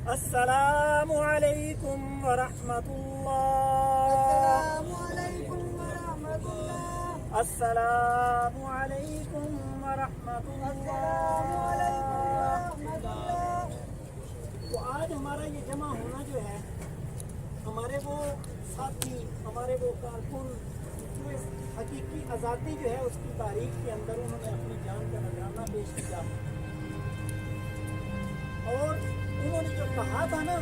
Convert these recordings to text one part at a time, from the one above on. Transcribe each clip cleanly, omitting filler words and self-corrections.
अस्सलामु अलैकुम व रहमतुल्लाह। अस्सलामु अलैकुम व रहमतुल्लाह। तो आज हमारा ये जमा होना जो है, हमारे वो साथी, हमारे वो कारकुन जो इस हकीकी आज़ादी जो है उसकी तारीख के अंदर उन्होंने अपनी जान का नजराना पेश किया और उन्होंने जो कहा था ना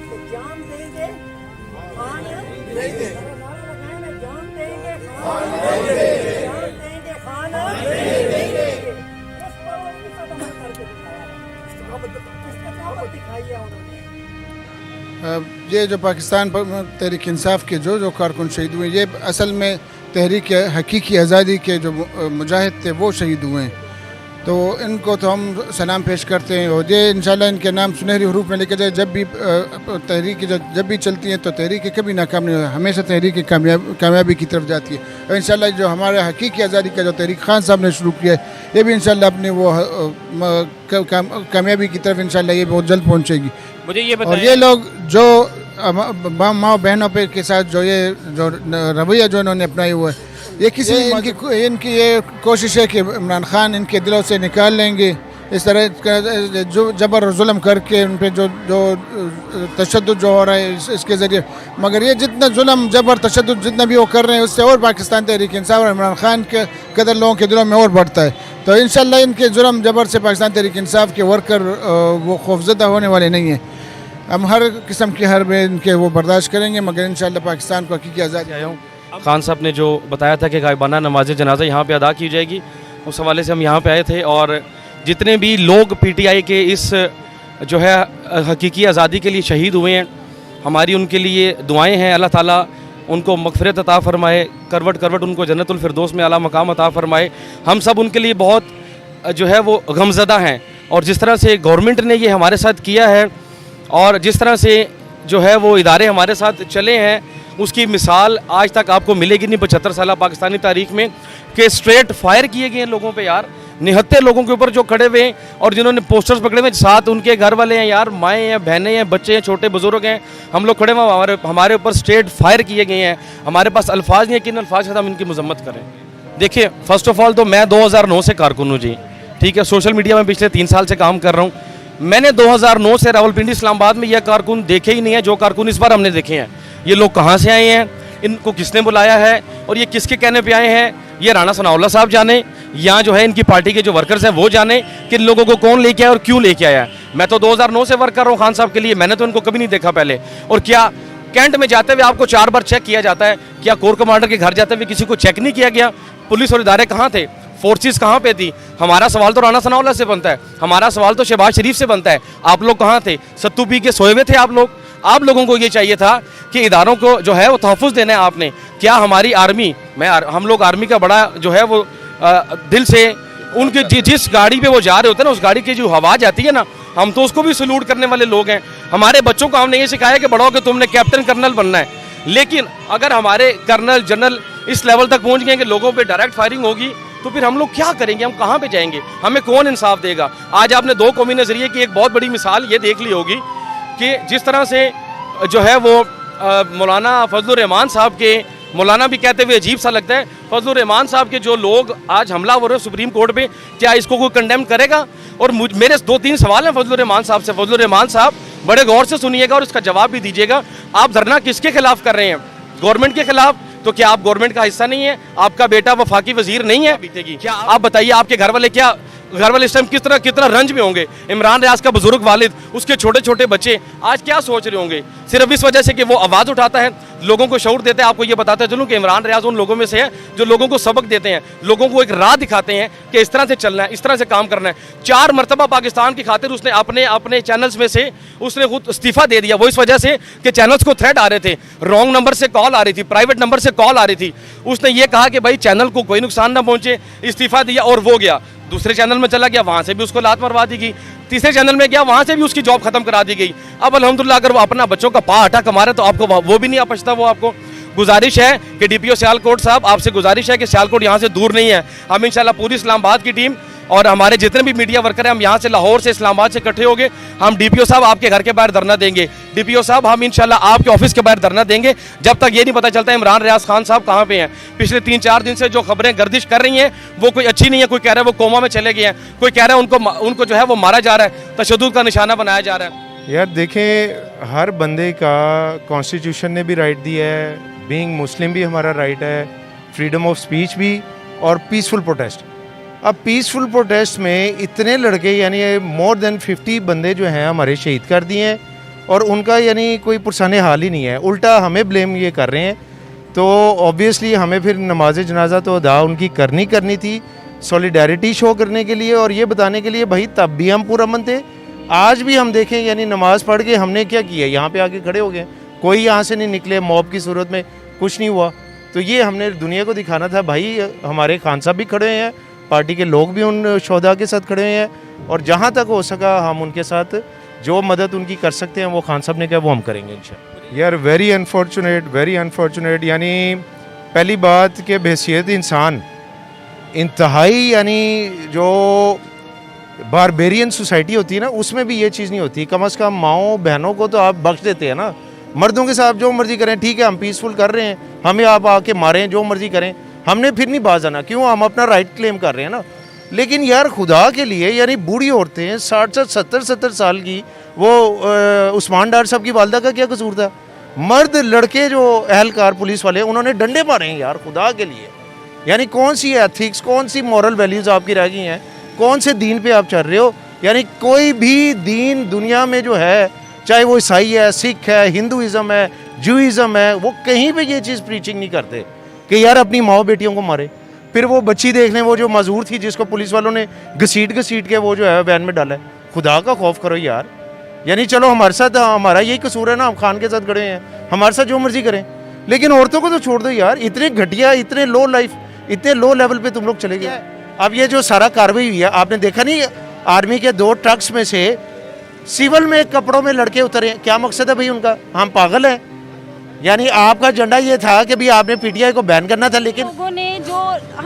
कि जान देंगे खान देंगे, नारा लगाए ना, जान देंगे खान देंगे, जान देंगे खान देंगे। उस पर उन्होंने कदम करके दिखाया, इस्तेकामत दिखाई है उन्होंने। ये जो पाकिस्तान तहरीक इंसाफ के जो कारकुन शहीद हुए, ये असल में तहरीक हकीकी आज़ादी के जो मुजाहिद थे वो शहीद हुए हैं। तो इनको तो हम सलाम पेश करते हैं और ये इंशाल्लाह इनके नाम सुनहरी हरूफ में लिखा जाए। जब भी तहरीक जब भी चलती हैं तो तहरीक कभी नाकाम नहीं होती, हमेशा तहरीक कामयाबी की तरफ जाती है। और इंशाल्लाह जो हमारे हकीकी आज़ादी का जो तहरीक खान साहब ने शुरू किया है, ये भी इंशाल्लाह अपने वो कामयाबी की तरफ इंशाल्लाह ये बहुत जल्द पहुँचेगी। मुझे ये बताइए, और ये लोग जो माँ बहनों पे के साथ जो रवैया जो इन्होंने अपनाया हुआ है, ये इनकी ये कोशिश है कि इमरान खान इनके दिलों से निकाल लेंगे। इस तरह जो जबर और जुल्म करके उन पर जो तशद्दुद जो हो रहा है इसके ज़रिए, मगर ये जितना जुल्म जबर तशद्दुद जितना भी वो कर रहे हैं उससे और पाकिस्तान तहरीक इंसाफ और इमरान खान के कदर लोगों के दिलों में और बढ़ता है। तो इंशाल्लाह इनके जुल्म जबर से पाकिस्तान तहरीक इंसाफ के वर्कर वो खौफजदा होने वाले नहीं हैं। हम हर किस्म की हर में इनके वो बर्दाश्त करेंगे, मगर इंशाल्लाह पाकिस्तान को हकीकी आज़ादी। आया हूँ, खान साहब ने जो बताया था कि गायबाना नमाज जनाजा यहाँ पे अदा की जाएगी, उस हवाले से हम यहाँ पे आए थे। और जितने भी लोग पीटीआई के इस जो है हकीकी आज़ादी के लिए शहीद हुए हैं, हमारी उनके लिए दुआएं हैं। अल्लाह ताला उनको मग़फ़िरत अता फ़रमाए, करवट करवट उनको जन्नतुल फ़िरदौस में आला मकाम अता फ़रमाए। हम सब उनके लिए बहुत जो है वो गमज़दा हैं। और जिस तरह से गवर्नमेंट ने ये हमारे साथ किया है और जिस तरह से जो है वो इदारे हमारे साथ चले हैं, उसकी मिसाल आज तक आपको मिलेगी नहीं 75 साल पाकिस्तानी तारीख में, कि स्ट्रेट फायर किए गए हैं लोगों पे यार, निहत्ते लोगों के ऊपर जो खड़े हुए हैं और जिन्होंने पोस्टर्स पकड़े हुए, साथ उनके घर वाले हैं यार, माएँ हैं, बहनें हैं, बच्चे हैं, छोटे बुजुर्ग हैं, हम लोग खड़े हुए, हमारे ऊपर स्ट्रेट फायर किए गए हैं। हमारे पास अल्फाज नहीं है कि इन अल्फाज से हम इनकी मजम्मत करें। देखिए, फ़र्स्ट ऑफ ऑल तो मैं 2009 से कारकुन हूँ जी, ठीक है। सोशल मीडिया में पिछले 3 साल से काम कर रहा हूँ। मैंने 2009 से रावलपिंडी इस्लामाबाद में यह कारकुन देखे ही नहीं है जो कारकुन इस बार हमने देखे हैं। ये लोग कहाँ से आए हैं, इनको किसने बुलाया है और ये किसके कहने पे आए हैं, ये राणा सनाउल्लाह साहब जाने, या जो है इनकी पार्टी के जो वर्कर्स हैं वो जाने कि इन लोगों को कौन लेके आया और क्यों लेके आया। मैं तो 2009 से वर्क कर रहा हूँ खान साहब के लिए, मैंने तो इनको कभी नहीं देखा पहले। और क्या कैंट में जाते हुए आपको 4 बार चेक किया जाता है? क्या कोर कमांडर के घर जाते हुए किसी को चेक नहीं किया गया? पुलिस और इदारे कहाँ थे, फोर्सेस कहाँ पे थी? हमारा सवाल तो राणा सनाउल्लाह से बनता है, हमारा सवाल तो शहबाज शरीफ से बनता है। आप लोग कहाँ थे? सत्तू पी के सोए हुए थे आप लोग? आप लोगों को ये चाहिए था कि इदारों को जो है वो तहफ़्फ़ुज़ देना है आपने। क्या हमारी आर्मी, हम लोग आर्मी का बड़ा जो है वो दिल से उनके जिस गाड़ी पे वो जा रहे होते हैं ना, उस गाड़ी की जो आवाज़ आती है ना, हम तो उसको भी सलूट करने वाले लोग हैं। हमारे बच्चों को हमने ये सिखाया कि बड़ों के तुमने कैप्टन कर्नल बनना है। लेकिन अगर हमारे कर्नल जनरल इस लेवल तक पहुँच गए कि लोगों पर डायरेक्ट फायरिंग होगी, तो फिर हम लोग क्या करेंगे? हम कहाँ पे जाएंगे? हमें कौन इंसाफ देगा? आज आपने 2 कौमी नज़रिए की एक बहुत बड़ी मिसाल ये देख ली होगी कि जिस तरह से जो है वो मौलाना फजलुर रहमान साहब के, मौलाना भी कहते हुए अजीब सा लगता है, फजलुर रहमान साहब के जो लोग आज हमला हो रहे हैं सुप्रीम कोर्ट पे, क्या इसको कोई कंडेम करेगा? और मेरे 2-3 सवाल हैं फजलुर रहमान साहब से। फजलुर रहमान साहब बड़े गौर से सुनिएगा और इसका जवाब भी दीजिएगा। आप धरना किसके खिलाफ कर रहे हैं? गवर्नमेंट के खिलाफ। तो क्या आप गवर्नमेंट का हिस्सा नहीं है? आपका बेटा वफाकी वजीर नहीं है? बीतेगी क्या? आप बताइए, आपके घर वाले इस टाइम कितना रंज में होंगे? इमरान रियाज का बुजुर्ग वालिद, उसके छोटे छोटे बच्चे आज क्या सोच रहे होंगे? सिर्फ इस वजह से कि वो आवाज़ उठाता है, लोगों को शऊर देते हैं। आपको ये बताते चलूँ कि इमरान रियाज उन लोगों में से है जो लोगों को सबक देते हैं, लोगों को एक राह दिखाते हैं कि इस तरह से चलना है, इस तरह से काम करना है। 4 मरतबा पाकिस्तान की खातिर उसने अपने चैनल्स में से उसने खुद इस्तीफ़ा दे दिया। वो इस वजह से कि चैनल्स को थ्रेट आ रहे थे, रॉन्ग नंबर से कॉल आ रही थी, प्राइवेट नंबर से कॉल आ रही थी। उसने ये कहा कि भाई चैनल को कोई नुकसान ना पहुँचे, इस्तीफ़ा दिया और वो गया। दूसरे चैनल में चला गया, वहाँ से भी उसको लात मरवा दी गई। तीसरे चैनल में गया, वहाँ से भी उसकी जॉब खत्म करा दी गई। अब अल्हम्दुलिल्लाह अगर वो अपना बच्चों का पा हटा कमा रहे तो आपको वो भी नहीं अपछता। वो आपको गुजारिश है कि डीपीओ सियालकोट साहब, आपसे गुजारिश है कि सियालकोट यहाँ से दूर नहीं है। हम इंशाल्लाह पूरी इस्लामाबाद की टीम और हमारे जितने भी मीडिया वर्कर हैं, हम यहाँ से लाहौर से इस्लामाबाद से इकट्ठे होंगे। हम डीपीओ साहब आपके घर के बाहर धरना देंगे। डीपीओ साहब हम इंशाल्लाह आपके ऑफिस के बाहर धरना देंगे जब तक ये नहीं पता चलता इमरान रियाज खान साहब कहाँ पे हैं। पिछले 3-4 दिन से जो खबरें गर्दिश कर रही हैं वो कोई अच्छी नहीं है। कोई कह रहा है वो कोमा में चले गए हैं, कोई कह रहा है उनको जो है वो मारा जा रहा है, तशद्दुद का निशाना बनाया जा रहा है। यार देखें, हर बंदे का कॉन्स्टिट्यूशन ने भी राइट दिया है, बीइंग मुस्लिम भी हमारा राइट है, फ्रीडम ऑफ स्पीच भी और पीसफुल प्रोटेस्ट। अब पीसफुल प्रोटेस्ट में इतने लड़के यानी मोर देन 50 बंदे जो हैं हमारे शहीद कर दिए हैं और उनका यानी कोई पुरसाने हाल ही नहीं है, उल्टा हमें ब्लेम ये कर रहे हैं। तो ऑब्वियसली हमें फिर नमाज जनाजा तो अदा उनकी करनी थी, सॉलिडारिटी शो करने के लिए और ये बताने के लिए भाई तब भी हम पुरअमन थे। आज भी हम देखें यानी नमाज पढ़ के हमने क्या किया, यहाँ पे आके खड़े हो गए, कोई यहाँ से नहीं निकले, मॉब की सूरत में कुछ नहीं हुआ। तो ये हमने दुनिया को दिखाना था भाई हमारे खान साहब भी खड़े हैं, पार्टी के लोग भी उन शोधा के साथ खड़े हैं और जहाँ तक हो सका हम उनके साथ जो मदद उनकी कर सकते हैं वो खान साहब ने कहा वो हम करेंगे इंशाल्लाह। यार वेरी अनफॉर्चुनेट यानी पहली बात के बहैसियत इंसान इंतहाई यानी जो बारबेरियन सोसाइटी होती है ना उसमें भी ये चीज़ नहीं होती। कम से कम माओ बहनों को तो आप बख्श देते हैं ना, मर्दों के साथ जो मर्जी करें, ठीक है हम पीसफुल कर रहे हैं, हमें आप आके मारें जो मर्जी करें, हमने फिर नहीं बाज आना, क्यों, हम अपना राइट क्लेम कर रहे हैं ना। लेकिन यार खुदा के लिए यानी बूढ़ी औरतें 60-70 साल की, वो उस्मान डार साहब की वालदा का क्या कसूर था, मर्द लड़के जो एहलकार पुलिस वाले उन्होंने डंडे मारे हैं यार खुदा के लिए। यानी कौन सी एथिक्स, कौन सी मॉरल वैल्यूज़ आपकी रह गई हैं, कौन से दीन पे आप चल रहे हो। यानी कोई भी दीन दुनिया में जो है, चाहे वो ईसाई है, सिख है, हिंदुइज़्म है, जूइज़्म है, वो कहीं पे ये चीज़ प्रीचिंग नहीं करते कि यार अपनी माँ बेटियों को मारे। फिर वो बच्ची देख लें, वो जो मजदूर थी जिसको पुलिस वालों ने घसीट के वो जो है वैन में डाला है, खुदा का खौफ करो यार। यानी चलो हमारे साथ हमारा यही कसूर है ना, हम खान के साथ खड़े हैं, हमारे साथ जो मर्जी करें, लेकिन औरतों को तो छोड़ दो यार। इतने घटिया, इतने लो लाइफ, इतने लो लेवल पे तुम लोग चले गए। अब ये जो सारा कार्रवाई हुई है, आपने देखा नहीं आर्मी के 2 ट्रक्स में से सिविल में कपड़ों में लड़के उतरे, क्या मकसद है भाई उनका, हम पागल हैं। यानी आपका एजेंडा ये था कि भाई आपने पीटीआई को बैन करना था, लेकिन लोगों ने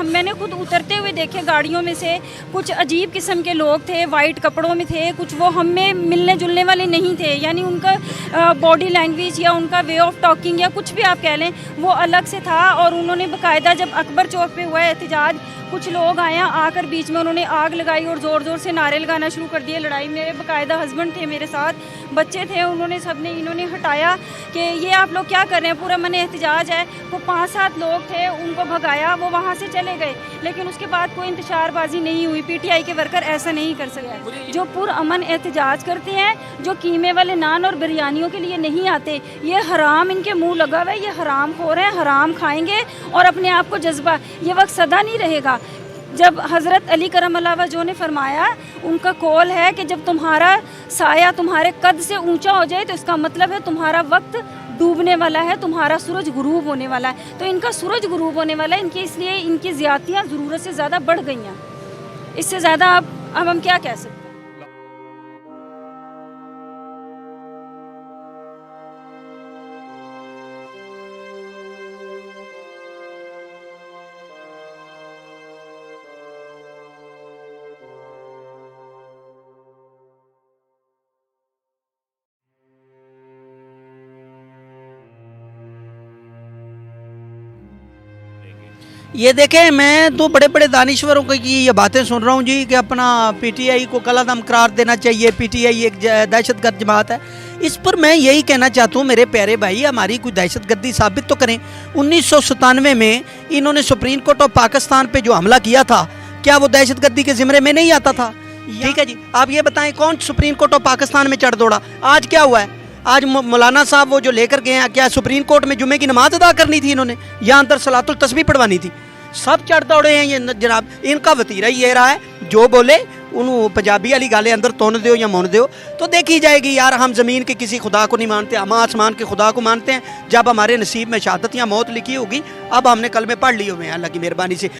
मैंने खुद उतरते हुए देखे गाड़ियों में से, कुछ अजीब किस्म के लोग थे, वाइट कपड़ों में थे, कुछ वो हम में मिलने जुलने वाले नहीं थे। यानी उनका बॉडी लैंग्वेज या उनका वे ऑफ टॉकिंग या कुछ भी आप कह लें वो अलग से था। और उन्होंने बाकायदा जब अकबर चौक पे हुआ एहतजाज, कुछ लोग आए, आकर बीच में उन्होंने आग लगाई और ज़ोर ज़ोर से नारे लगाना शुरू कर दिए। लड़ाई मेरे बाकायदा हस्बैंड थे, मेरे साथ बच्चे थे, उन्होंने सबने इन्होंने हटाया कि ये आप लोग क्या कर रहे हैं, पूरा मन एहतजाज है। वो 5-7 लोग थे, उनको भगाया, वो वहाँ से चले गए, लेकिन उसके बाद कोई इंतशारबाजी नहीं हुई। पीटीआई के वर्कर ऐसा नहीं कर सकते। जो पुरअमन एहतजाज करते हैं, जो कीमे वाले नान और बिरयानियों के लिए नहीं आते, ये हराम इनके मुँह लगा हुआ है, ये हराम खोर हैं, हराम खाएंगे और अपने आप को जज्बा, ये वक्त सदा नहीं रहेगा। जब हज़रत अली करमल्लाह वजह ने फरमाया, उनका कौल है कि जब तुम्हारा साया तुम्हारे कद से ऊंचा हो जाए तो इसका मतलब है तुम्हारा वक्त डूबने वाला है, तुम्हारा सूरज गुरूब होने वाला है। तो इनका सूरज गुरूब होने वाला है, इनकी इसलिए इनकी ज़्यादतियाँ ज़रूरत से ज़्यादा बढ़ गई हैं। इससे ज़्यादा अब हम क्या कह सकते हैं। ये देखें, मैं तो बड़े बड़े दानिश्वरों की ये बातें सुन रहा हूँ जी कि अपना पीटीआई को कलादम करार देना चाहिए, पीटीआई एक दहशतगर्द जमात है। इस पर मैं यही कहना चाहता हूँ मेरे प्यारे भाई, हमारी कोई दहशतगर्दी साबित तो करें। 1997 में इन्होंने सुप्रीम कोर्ट ऑफ पाकिस्तान पे जो हमला किया था, क्या वो दहशतगर्दी के ज़िम्मे में नहीं आता था? ठीक है जी, आप ये बताएं कौन सुप्रीम कोर्ट ऑफ पाकिस्तान में चढ़ दौड़ा? आज क्या हुआ है? आज मौलाना साहब वो जो लेकर गए हैं, क्या सुप्रीम कोर्ट में जुमे की नमाज अदा करनी थी इन्होंने, या अंदर सलातुल तस्बीह पढ़वानी थी? सब चढ़ दौड़े हैं ये जनाब। इनका वतीरा ये रहा है, जो बोले उन्होंने पंजाबी वाली गालें अंदर तोन दो या मुन दो तो देखी जाएगी। यार हम ज़मीन के किसी खुदा को नहीं मानते, हम आसमान के खुदा को मानते हैं। जब हमारे नसीब में शहादत या मौत लिखी होगी, अब हमने कलमे पढ़ लिए हुए हैं अल्लाह की मेहरबानी से।